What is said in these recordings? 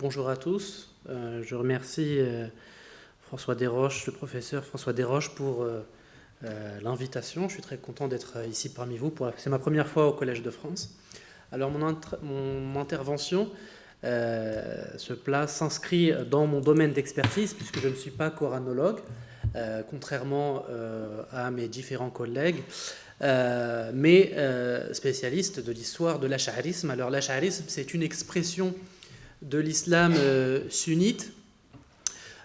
Bonjour à tous. Je remercie François Desroches, le professeur François Desroches, pour l'invitation. Je suis très content d'être ici parmi vous. C'est ma première fois au Collège de France. Alors mon intervention s'inscrit dans mon domaine d'expertise, puisque je ne suis pas coranologue, contrairement à mes différents collègues, mais spécialiste de l'histoire de l'ash'arisme. Alors l'ash'arisme, c'est une expression de l'islam sunnite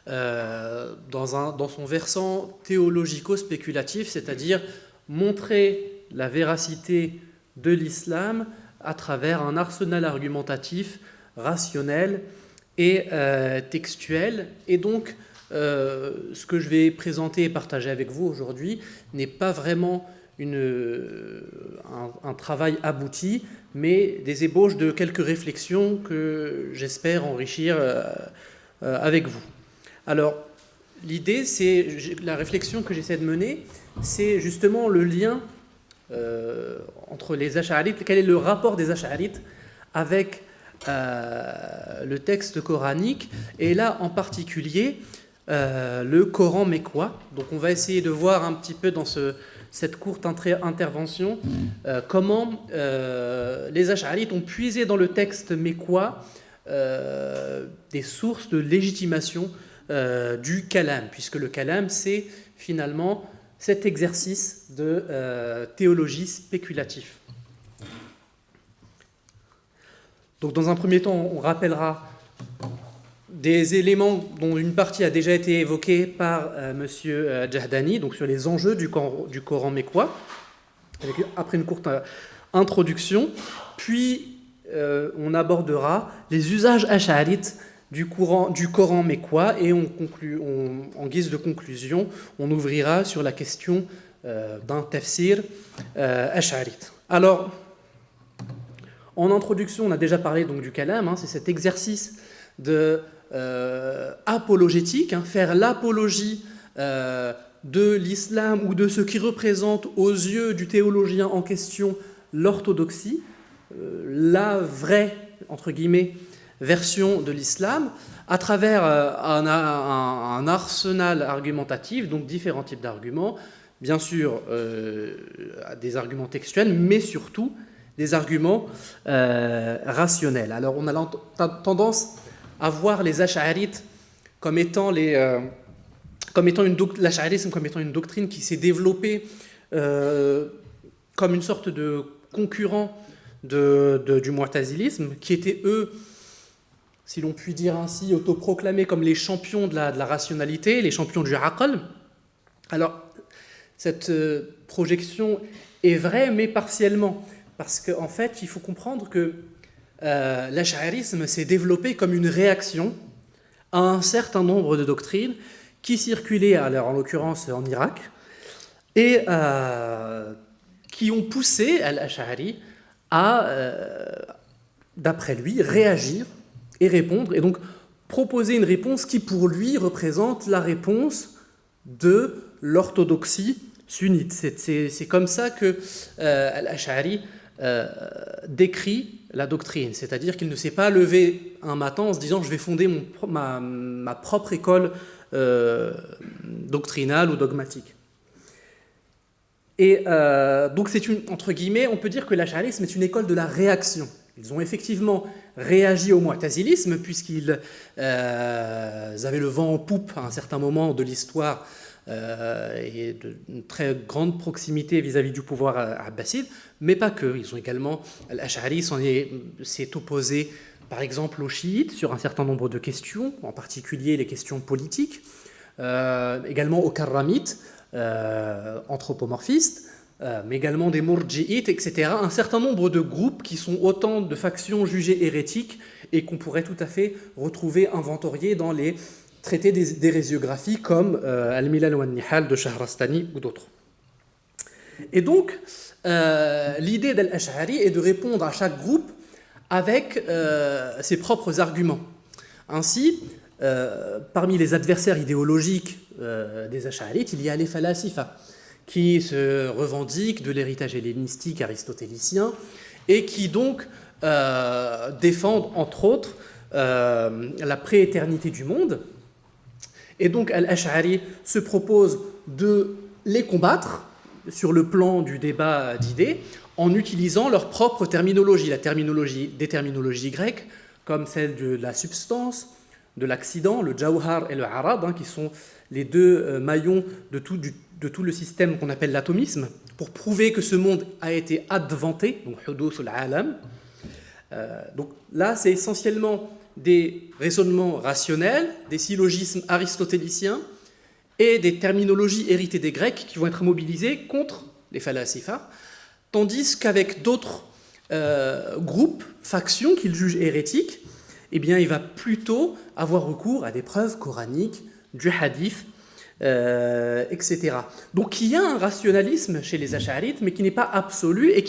dans son versant théologico-spéculatif, c'est-à-dire montrer la véracité de l'islam à travers un arsenal argumentatif, rationnel et textuel. Et donc, ce que je vais présenter et partager avec vous aujourd'hui n'est pas vraiment un travail abouti, mais des ébauches de quelques réflexions que j'espère enrichir avec vous. Alors, l'idée, la réflexion que j'essaie de mener, c'est justement le lien entre les ash'arites. Quel est le rapport des ash'arites avec le texte coranique, et là en particulier le Coran mécois. Donc on va essayer de voir un petit peu dans cette courte intervention comment les ash'arites ont puisé dans le texte mécois des sources de légitimation du kalam, puisque le kalam, c'est finalement cet exercice de théologie spéculatif. Donc dans un premier temps, on rappellera des éléments dont une partie a déjà été évoquée par M. Jahdani, donc sur les enjeux du Coran mécois, après une courte introduction. Puis on abordera les usages ash'arites du Coran mécois, et en guise de conclusion, on ouvrira sur la question d'un tafsir ash'arite. Alors, en introduction, on a déjà parlé donc du kalam, c'est cet exercice de apologétique, faire l'apologie de l'islam ou de ce qui représente aux yeux du théologien en question l'orthodoxie, la vraie, entre guillemets, version de l'islam, à travers un arsenal argumentatif, donc différents types d'arguments, bien sûr des arguments textuels, mais surtout des arguments rationnels. Alors on a tendance à voir les ash'arites comme étant l'ash'arisme comme étant une doctrine qui s'est développée comme une sorte de concurrent du mu'tazilisme, qui étaient eux, si l'on peut dire ainsi, autoproclamés comme les champions de la rationalité, les champions du aql. Alors cette projection est vraie, mais partiellement, parce qu'en fait, il faut comprendre que l'ash'arisme s'est développé comme une réaction à un certain nombre de doctrines qui circulaient, alors en l'occurrence en Irak, et qui ont poussé al-Ash'ari à, d'après lui, réagir et répondre, et donc proposer une réponse qui pour lui représente la réponse de l'orthodoxie sunnite. C'est comme ça que al-Ash'ari décrit la doctrine, c'est-à-dire qu'il ne s'est pas levé un matin en se disant « je vais fonder ma propre école doctrinale ou dogmatique ». Et donc entre guillemets, on peut dire que l'ash'arisme est une école de la réaction. Ils ont effectivement réagi au mu'tazilisme, puisqu'ils avaient le vent en poupe à un certain moment de l'histoire et d'une très grande proximité vis-à-vis du pouvoir abbasside, mais pas que. Ils ont également, l'ash'ari s'est opposé par exemple aux chiites sur un certain nombre de questions, en particulier les questions politiques, également aux karramites, anthropomorphistes, mais également des murji'ites, etc. Un certain nombre de groupes qui sont autant de factions jugées hérétiques et qu'on pourrait tout à fait retrouver inventoriés dans les traités d'hérésiographie comme Al-Milal wa Nihal de Shahrastani ou d'autres. Et donc, l'idée d'Al-Ash'ari est de répondre à chaque groupe avec ses propres arguments. Ainsi, parmi les adversaires idéologiques des Ash'arites, il y a les falasifa, qui se revendiquent de l'héritage hellénistique aristotélicien et qui donc défendent, entre autres, la prééternité du monde. Et donc Al-Ash'ari se propose de les combattre sur le plan du débat d'idées en utilisant leur propre terminologie, des terminologies grecques, comme celle de la substance, de l'accident, le jawhar et le arad, qui sont les deux maillons de tout le système qu'on appelle l'atomisme, pour prouver que ce monde a été adventé, donc hudus al-alam. Donc là, c'est essentiellement des raisonnements rationnels, des syllogismes aristotéliciens et des terminologies héritées des Grecs qui vont être mobilisées contre les falasifa, tandis qu'avec d'autres groupes, factions qu'il juge hérétiques, eh bien, il va plutôt avoir recours à des preuves coraniques, du hadith, etc. Donc il y a un rationalisme chez les Ash'arites, mais qui n'est pas absolu, et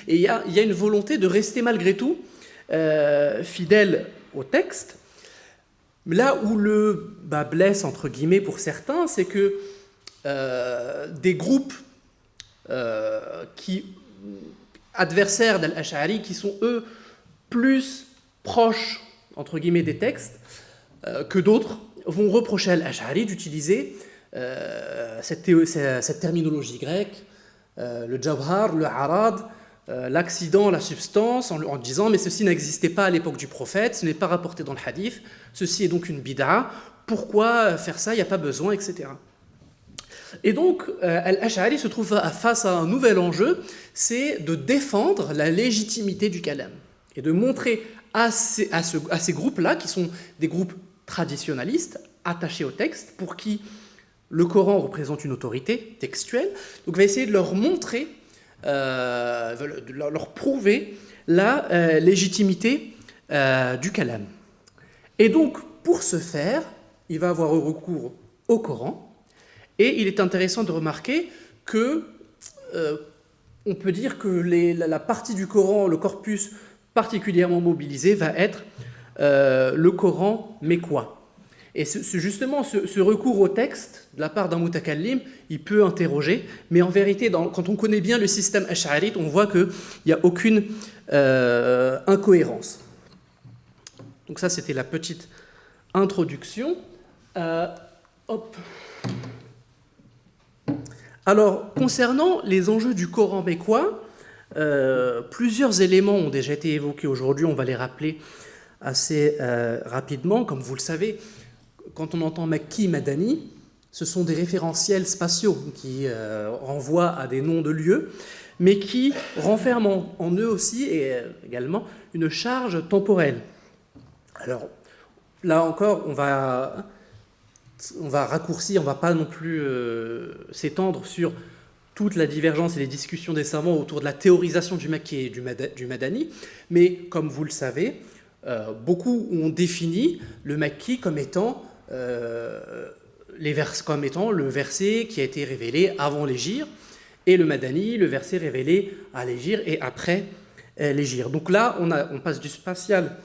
il y a une volonté de rester malgré tout fidèle au texte. Là où le bas blesse, entre guillemets, pour certains, c'est que des groupes adversaires d'Al-Ash'ari, qui sont eux plus proches, entre guillemets, des textes, que d'autres vont reprocher à Al-Ash'ari d'utiliser cette terminologie grecque, le jawhar, le arad, l'accident, la substance, en disant mais ceci n'existait pas à l'époque du prophète, ce n'est pas rapporté dans le hadith, ceci est donc une bid'a, pourquoi faire ça, il n'y a pas besoin, etc. Et donc Al-Ash'ari se trouve face à un nouvel enjeu, c'est de défendre la légitimité du kalam et de montrer à ces groupes-là, qui sont des groupes traditionalistes, attachés au texte, pour qui le Coran représente une autorité textuelle, donc il va essayer de leur montrer, de leur prouver la légitimité du kalam. Et donc, pour ce faire, il va avoir recours au Coran, et il est intéressant de remarquer que on peut dire que la partie du Coran, le corpus particulièrement mobilisé, va être le Coran mécois. Et justement, ce recours au texte, de la part d'un mutakallim, il peut interroger, mais en vérité, quand on connaît bien le système ash'arite, on voit qu'il n'y a aucune incohérence. Donc ça, c'était la petite introduction. Alors, concernant les enjeux du Coran mécois, plusieurs éléments ont déjà été évoqués aujourd'hui, on va les rappeler assez rapidement. Comme vous le savez, quand on entend Makki, Madani, ce sont des référentiels spatiaux qui renvoient à des noms de lieux, mais qui renferment en eux aussi et également une charge temporelle. Alors, là encore, on va raccourcir, on ne va pas non plus s'étendre sur toute la divergence et les discussions des savants autour de la théorisation du Makki et du Madani, mais comme vous le savez, beaucoup ont défini le Makki comme étant le verset qui a été révélé avant l'hégire, et le Madani, le verset révélé à l'hégire et après l'hégire. Donc là, on passe du spatial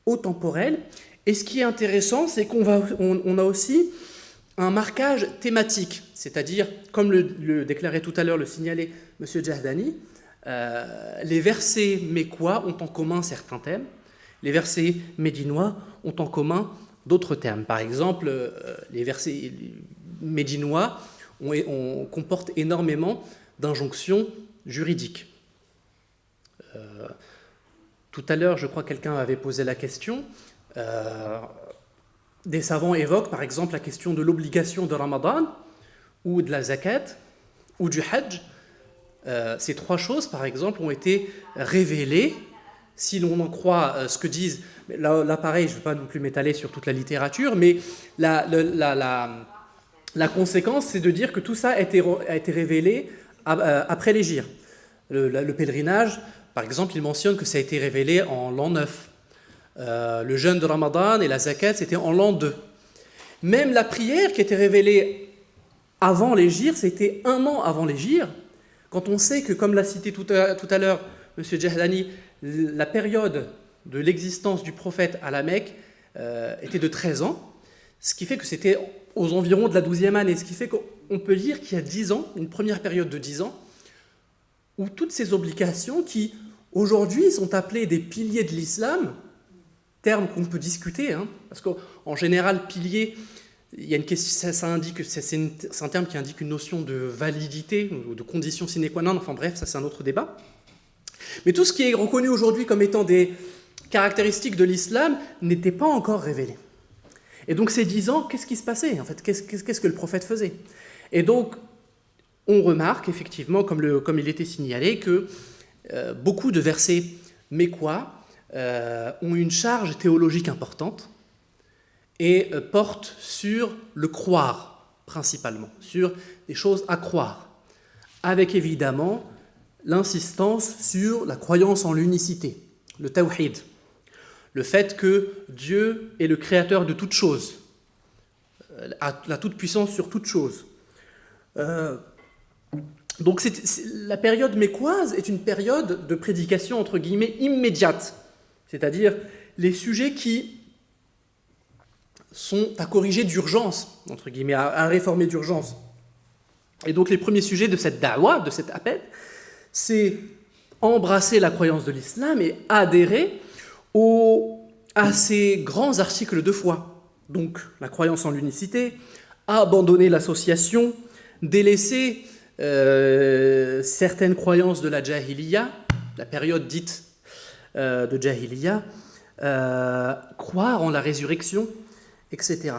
au temporel, et ce qui est intéressant, c'est qu'on a aussi un marquage thématique, c'est-à-dire, comme le déclarait tout à l'heure, le signalait M. Jahdani, les versets mécois ont en commun certains thèmes, les versets médinois ont en commun d'autres termes. Par exemple, les versets médinois comportent énormément d'injonctions juridiques. Tout à l'heure, je crois que quelqu'un avait posé la question. Des savants évoquent par exemple la question de l'obligation de Ramadan, ou de la zakat, ou du hajj. Ces trois choses, par exemple, ont été révélées, si l'on en croit ce que disent. Là pareil, je ne vais pas non plus m'étaler sur toute la littérature, mais la conséquence, c'est de dire que tout ça a été révélé après l'hégire. Le pèlerinage, par exemple, il mentionne que ça a été révélé en l'an 9. Le jeûne de Ramadan et la zakat, c'était en l'an 2. Même la prière qui était révélée avant l'hégire, c'était 1 an avant l'hégire. Quand on sait que, comme l'a cité tout à l'heure M. Jahdani, la période de l'existence du prophète à la Mecque était de 13 ans, ce qui fait que c'était aux environs de la 12e année, ce qui fait qu'on peut dire qu'il y a 10 ans, une première période de 10 ans, où toutes ces obligations qui, aujourd'hui, sont appelées des piliers de l'islam, terme qu'on peut discuter, hein, parce qu'en général, pilier, il y a une question, ça indique, c'est un terme qui indique une notion de validité ou de condition sine qua non, enfin bref, ça c'est un autre débat. Mais tout ce qui est reconnu aujourd'hui comme étant des caractéristiques de l'islam n'était pas encore révélé. Et donc ces 10 ans, qu'est-ce qui se passait en fait? Qu'est-ce que le prophète faisait? Et donc, on remarque effectivement, comme il était signalé, que beaucoup de versets mécois ont une charge théologique importante et portent sur le croire, principalement, sur des choses à croire, avec évidemment l'insistance sur la croyance en l'unicité, le tawhid, le fait que Dieu est le créateur de toutes choses, a la toute-puissance sur toutes choses. Donc la période mécoise est une période de prédication, entre guillemets, immédiate, c'est-à-dire les sujets qui sont à corriger d'urgence, entre guillemets, à réformer d'urgence. Et donc les premiers sujets de cette da'wa, de cet appel, c'est embrasser la croyance de l'islam et adhérer à ces grands articles de foi. Donc la croyance en l'unicité, abandonner l'association, délaisser certaines croyances de la jahiliya, la période dite de jahiliya, croire en la résurrection, etc.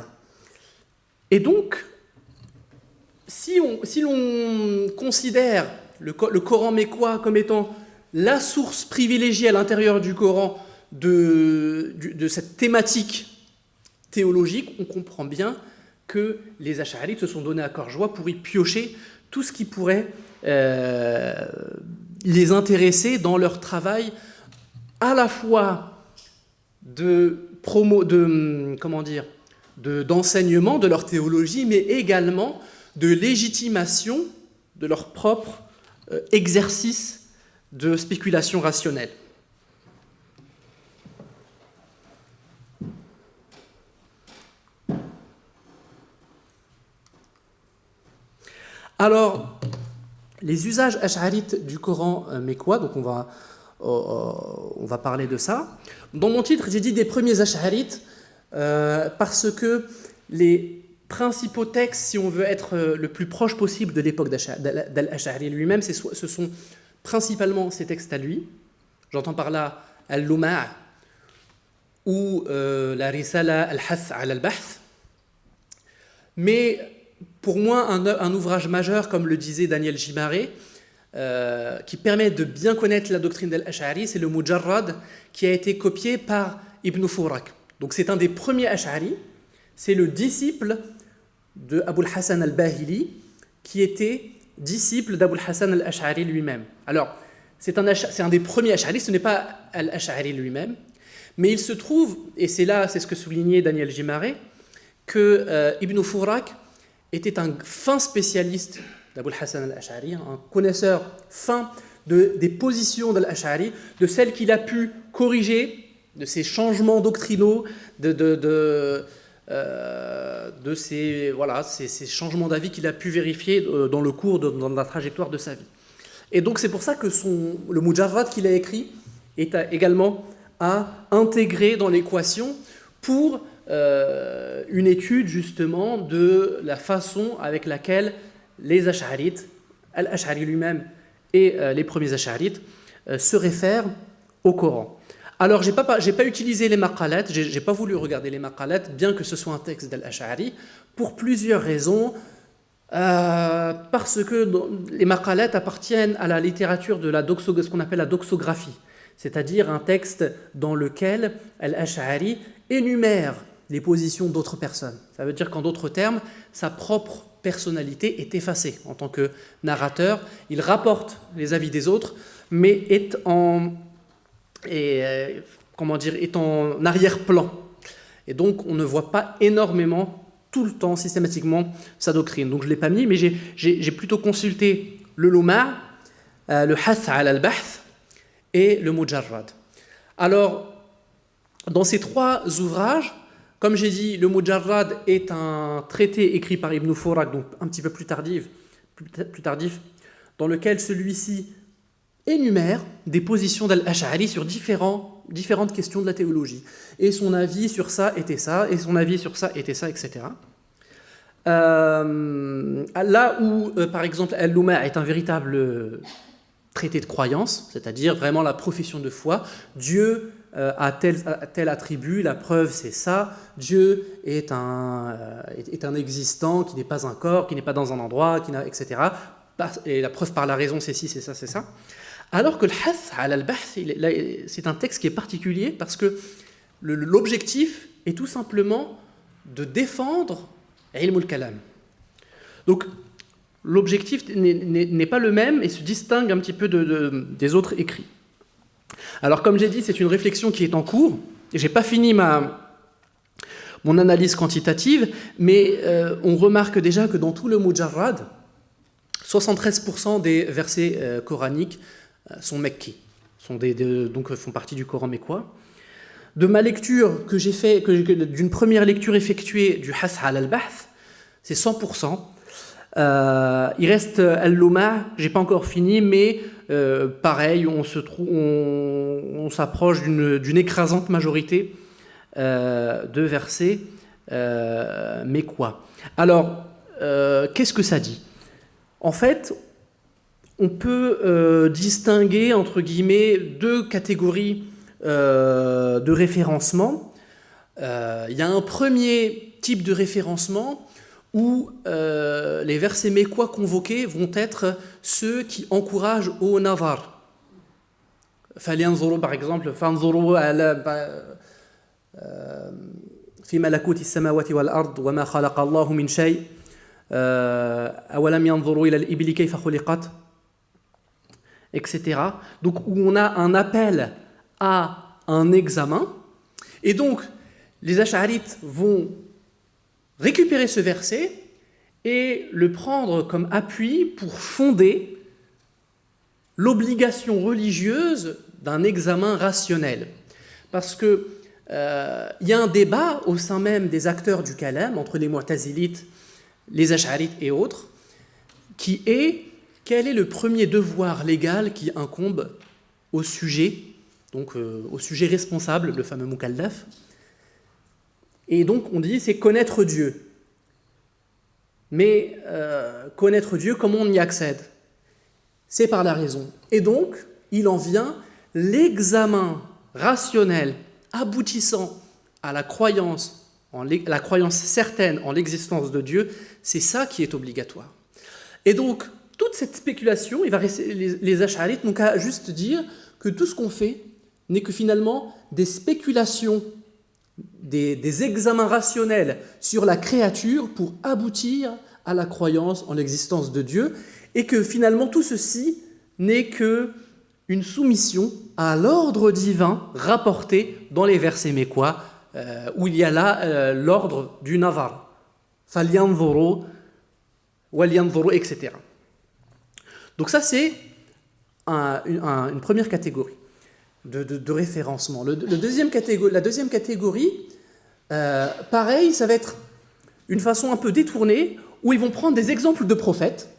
Et donc, si l'on considère le Coran mécois comme étant la source privilégiée à l'intérieur du Coran de cette thématique théologique, on comprend bien que les Ash'arites se sont donné à cœur joie pour y piocher tout ce qui pourrait les intéresser dans leur travail à la fois d'enseignement de leur théologie, mais également de légitimation de leur propre exercice de spéculation rationnelle. Alors, les usages ash'arites du Coran mécois, donc on va parler de ça. Dans mon titre, j'ai dit des premiers ash'arites parce que les principaux textes, si on veut être le plus proche possible de l'époque d'Al-Ash'ari lui-même, ce sont principalement ces textes à lui. J'entends par là Al-Luma' ou la Risala Al-Hath ala al-Bahth. Mais pour moi, un ouvrage majeur, comme le disait Daniel Gimaré, qui permet de bien connaître la doctrine d'Al-Ash'ari, c'est le Mujarrad, qui a été copié par Ibn Furak. Donc c'est un des premiers Ash'ari, c'est le disciple de Abul Hassan al-Bahili, qui était disciple d'Abul Hassan al-Ash'ari lui-même. Alors, c'est un des premiers Ash'ari, ce n'est pas al-Ash'ari lui-même, mais il se trouve, et c'est ce que soulignait Daniel Gimaré, que Ibn Furak était un fin spécialiste d'Abul Hassan al-Ash'ari, un connaisseur fin des positions d'al-Ash'ari, de celles qu'il a pu corriger, de ses changements doctrinaux, de ces changements d'avis qu'il a pu vérifier dans le cours, dans la trajectoire de sa vie. Et donc c'est pour ça que le Mujarrad qu'il a écrit est également à intégrer dans l'équation pour une étude justement de la façon avec laquelle les Ash'arites, Al-Ash'ari lui-même et les premiers Ash'arites se réfèrent au Coran. Alors, j'ai pas utilisé les maqalat, j'ai pas voulu regarder les maqalat, bien que ce soit un texte d'Al-Ash'ari, pour plusieurs raisons. Parce que les maqalat appartiennent à la littérature de ce qu'on appelle la doxographie, c'est-à-dire un texte dans lequel Al-Ash'ari énumère les positions d'autres personnes. Ça veut dire qu'en d'autres termes, sa propre personnalité est effacée. En tant que narrateur, il rapporte les avis des autres, mais est en arrière-plan. Et donc, on ne voit pas énormément, tout le temps, systématiquement, sa doctrine. Donc, je ne l'ai pas mis, mais j'ai plutôt consulté le Luma', le Hath ala al-Bahth et le Mujarrad. Alors, dans ces trois ouvrages, comme j'ai dit, le Mujarrad est un traité écrit par Ibn Furak, donc un petit peu plus tardif, dans lequel celui-ci énumère des positions d'Al-Ash'ari sur différentes questions de la théologie. Et son avis sur ça était ça, et son avis sur ça était ça, etc. Là où, par exemple, Al-Luma' est un véritable traité de croyance, c'est-à-dire vraiment la profession de foi, Dieu a tel attribut, la preuve c'est ça, Dieu est un existant qui n'est pas un corps, qui n'est pas dans un endroit, etc. Et la preuve par la raison c'est ci, c'est ça, c'est ça. Alors que le hath ala al-bahth, c'est un texte qui est particulier parce que l'objectif est tout simplement de défendre ilm al-kalam. Donc l'objectif n'est pas le même et se distingue un petit peu des autres écrits. Alors comme j'ai dit, c'est une réflexion qui est en cours. Je n'ai pas fini mon analyse quantitative, mais on remarque déjà que dans tout le Mujarrad, 73% des versets coraniques sont mekki, donc font partie du Coran mécois. De ma lecture que j'ai fait, d'une première lecture effectuée du Hath ala al-Bahth, c'est 100%. Il reste Al-Luma', j'ai pas encore fini, mais pareil, on s'approche d'une écrasante majorité de versets mécois. Alors, qu'est-ce que ça dit ? En fait, on peut distinguer, entre guillemets, deux catégories de référencement. Il y a un premier type de référencement où les versets mécois convoqués vont être ceux qui encouragent au nazar. Par exemple, fi malakuti samawati wal ard wa ma khalaqa Allahu min shay awalam yanzuru ila al-ibli kayfa khuliqat, etc. Donc où on a un appel à un examen, et donc les ash'arites vont récupérer ce verset et le prendre comme appui pour fonder l'obligation religieuse d'un examen rationnel. Parce que y a un débat au sein même des acteurs du kalam, entre les mu'tazilites, les ash'arites et autres, qui est quel est le premier devoir légal qui incombe au sujet, donc au sujet responsable, le fameux mukallaf. Et donc on dit c'est connaître Dieu. Mais connaître Dieu, comment on y accède ? C'est par la raison. Et donc, il en vient l'examen rationnel aboutissant à la croyance certaine en l'existence de Dieu, c'est ça qui est obligatoire. Et donc, toute cette spéculation, les ash'arites n'ont qu'à juste dire que tout ce qu'on fait n'est que finalement des spéculations, des examens rationnels sur la créature pour aboutir à la croyance en l'existence de Dieu, et que finalement tout ceci n'est qu'une soumission à l'ordre divin rapporté dans les versets mécois, où il y a là l'ordre du nazar, falyanzuru, walyanzuru, etc. Donc ça c'est une première catégorie de référencement. La deuxième catégorie, pareil, ça va être une façon un peu détournée, où ils vont prendre des exemples de prophètes.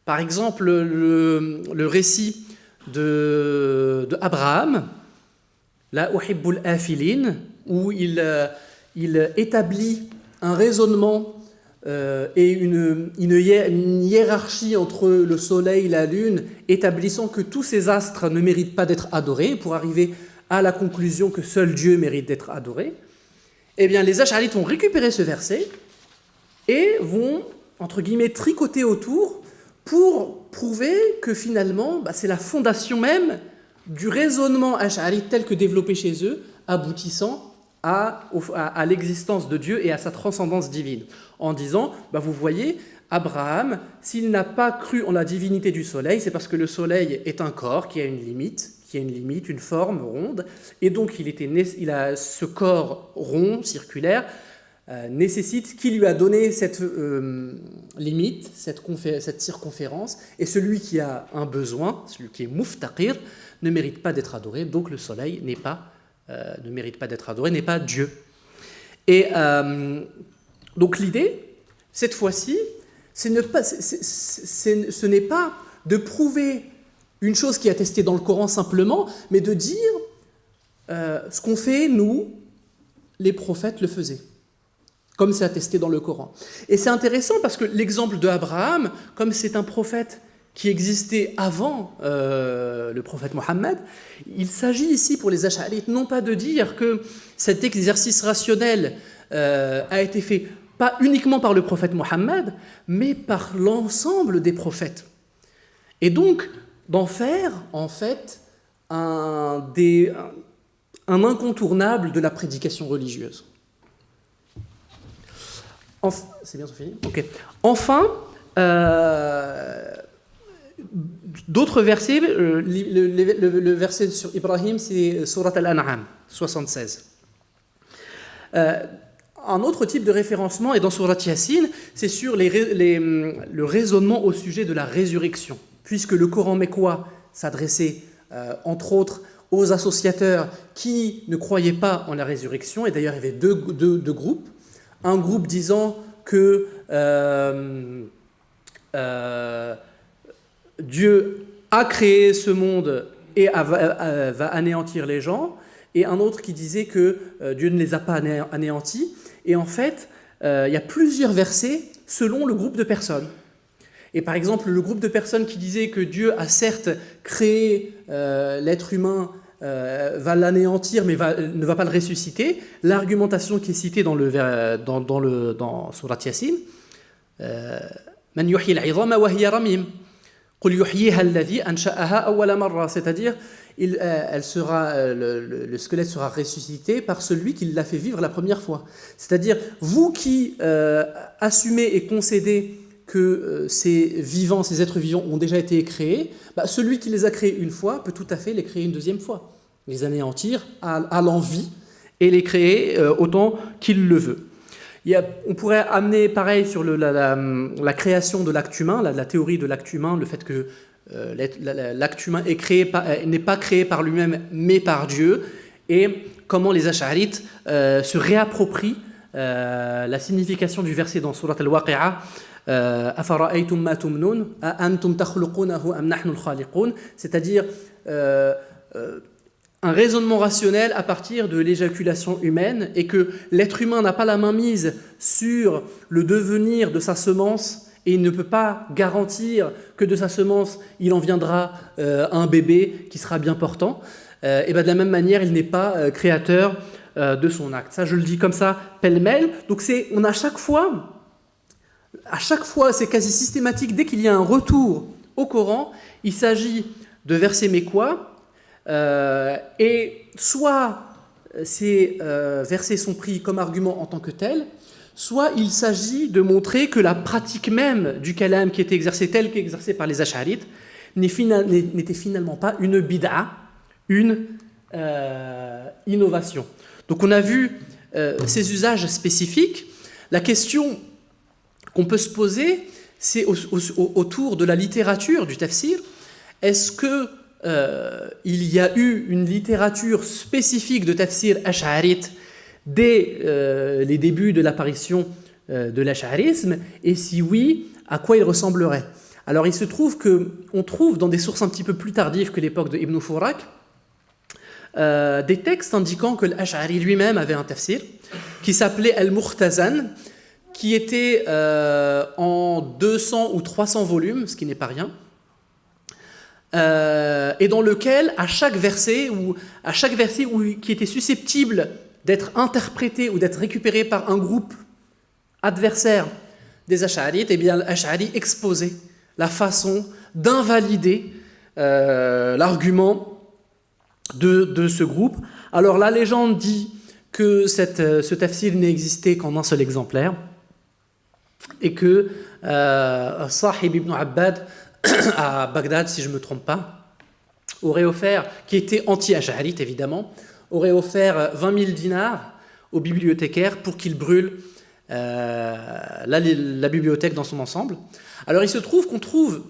Par exemple, le récit de Abraham, la uhibbul afilin, où il établit un raisonnement et une hiérarchie entre le soleil et la lune, établissant que tous ces astres ne méritent pas d'être adorés, pour arriver à la conclusion que seul Dieu mérite d'être adoré. Eh bien, les ash'arites vont récupérer ce verset et vont, entre guillemets, tricoter autour pour prouver que finalement, c'est la fondation même du raisonnement ash'ari tel que développé chez eux, aboutissant à l'existence de Dieu et à sa transcendance divine. En disant, vous voyez, Abraham, s'il n'a pas cru en la divinité du soleil, c'est parce que le soleil est un corps qui a une limite, une forme ronde, et donc il a ce corps rond, circulaire, nécessite qui lui a donné cette limite, cette circonférence, et celui qui a un besoin, celui qui est muftaqir, ne mérite pas d'être adoré, donc le soleil ne mérite pas d'être adoré, n'est pas Dieu. Et donc l'idée, cette fois-ci, ce n'est pas de prouver une chose qui est attestée dans le Coran simplement, mais de dire ce qu'on fait, nous, les prophètes le faisaient, comme c'est attesté dans le Coran. Et c'est intéressant parce que l'exemple de Abraham, comme c'est un prophète qui existait avant le prophète Mohammed, il s'agit ici pour les Ash'arites non pas de dire que cet exercice rationnel a été fait pas uniquement par le prophète Mohammed, mais par l'ensemble des prophètes. Et donc, d'en faire, en fait, un incontournable de la prédication religieuse. C'est bien, c'est fini ? Ok. Enfin, d'autres versets, le verset sur Ibrahim, c'est Surat Al-An'am, 76. Un autre type de référencement est dans Surat Yassine, c'est sur le raisonnement au sujet de la résurrection. Puisque le Coran mécois s'adressait, entre autres, aux associateurs qui ne croyaient pas en la résurrection, et d'ailleurs il y avait deux groupes. Un groupe disant que Dieu a créé ce monde et va anéantir les gens, et un autre qui disait que Dieu ne les a pas anéantis. Et en fait, il y a plusieurs versets selon le groupe de personnes. Et par exemple, le groupe de personnes qui disait que Dieu a certes créé l'être humain, va l'anéantir, mais ne va pas le ressusciter, l'argumentation qui est citée dans Surat Yassine, Man yuhyi al-'idhama wa hiya ramim. C'est-à-dire, le squelette sera ressuscité par celui qui l'a fait vivre la première fois. C'est-à-dire, vous qui assumez et concédez que ces êtres vivants ont déjà été créés, celui qui les a créés une fois peut tout à fait les créer une deuxième fois, les anéantir à l'envi et les créer autant qu'il le veut. On pourrait amener pareil sur la création de l'acte humain, la théorie de l'acte humain, le fait que l'acte humain n'est pas créé par lui-même mais par Dieu, et comment les Ash'arites se réapproprient la signification du verset dans Surat Al-Waqi'a, c'est-à-dire un raisonnement rationnel à partir de l'éjaculation humaine, et que l'être humain n'a pas la main mise sur le devenir de sa semence, et il ne peut pas garantir que de sa semence il en viendra un bébé qui sera bien portant, et de la même manière il n'est pas créateur de son acte. Ça je le dis comme ça pêle-mêle. Donc on a à chaque fois c'est quasi systématique, dès qu'il y a un retour au Coran, il s'agit de versets mécois. Et soit ces versets sont pris comme argument en tant que tels, soit il s'agit de montrer que la pratique même du kalam qui était exercée telle qu'exercée par les Ash'arites n'était finalement pas une bid'a, une innovation. Donc on a vu ces usages spécifiques. La question qu'on peut se poser, c'est autour de la littérature du tafsir. Est-ce que il y a eu une littérature spécifique de tafsir ash'arite dès les débuts de l'apparition de l'ash'arisme, et si oui, à quoi il ressemblerait? Alors il se trouve qu'on trouve dans des sources un petit peu plus tardives que l'époque de Ibn Furak des textes indiquant que l'Ash'ari lui-même avait un tafsir qui s'appelait Al-Muhtazan, qui était en 200 ou 300 volumes, ce qui n'est pas rien, et dans lequel, à chaque verset qui était susceptible d'être interprété ou d'être récupéré par un groupe adversaire des Ash'arites, eh bien l'Ash'ari exposait la façon d'invalider l'argument de ce groupe. Alors la légende dit que ce tafsir n'existait qu'en un seul exemplaire, et que Sahib ibn Abbad à Bagdad, si je ne me trompe pas, aurait offert, qui était anti-ash'arite évidemment, aurait offert 20 000 dinars au bibliothécaire pour qu'il brûle la bibliothèque dans son ensemble. Alors il se trouve qu'on trouve,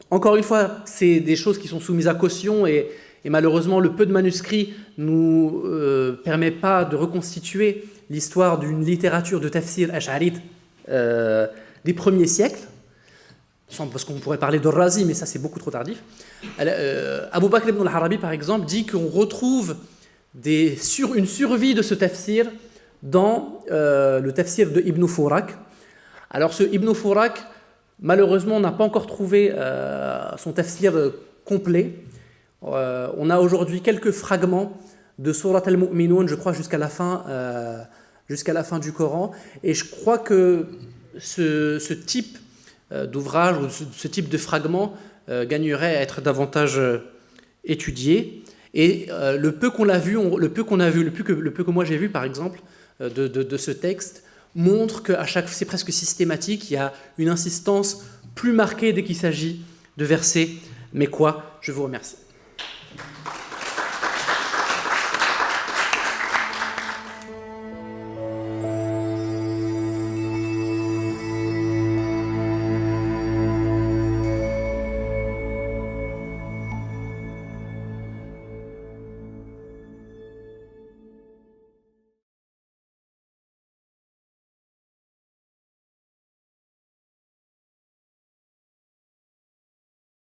encore une fois, c'est des choses qui sont soumises à caution, et malheureusement le peu de manuscrits ne nous permet pas de reconstituer l'histoire d'une littérature de tafsir ash'arite des premiers siècles. parce qu'on pourrait parler de Razi, mais ça c'est beaucoup trop tardif. Abu Bakr ibn al-Arabi, par exemple, dit qu'on retrouve une survie de ce tafsir dans le tafsir de Ibn Furak. Alors ce Ibn Furak, malheureusement, on n'a pas encore trouvé son tafsir complet. On a aujourd'hui quelques fragments de Surat al-Mu'minun, je crois, jusqu'à la fin du Coran. Et je crois que ce type d'ouvrage ou ce type de fragment gagnerait à être davantage étudié. Et le peu que moi j'ai vu, par exemple, de ce texte, montre qu'à c'est presque systématique, il y a une insistance plus marquée dès qu'il s'agit de versets. Mais quoi? Je vous remercie.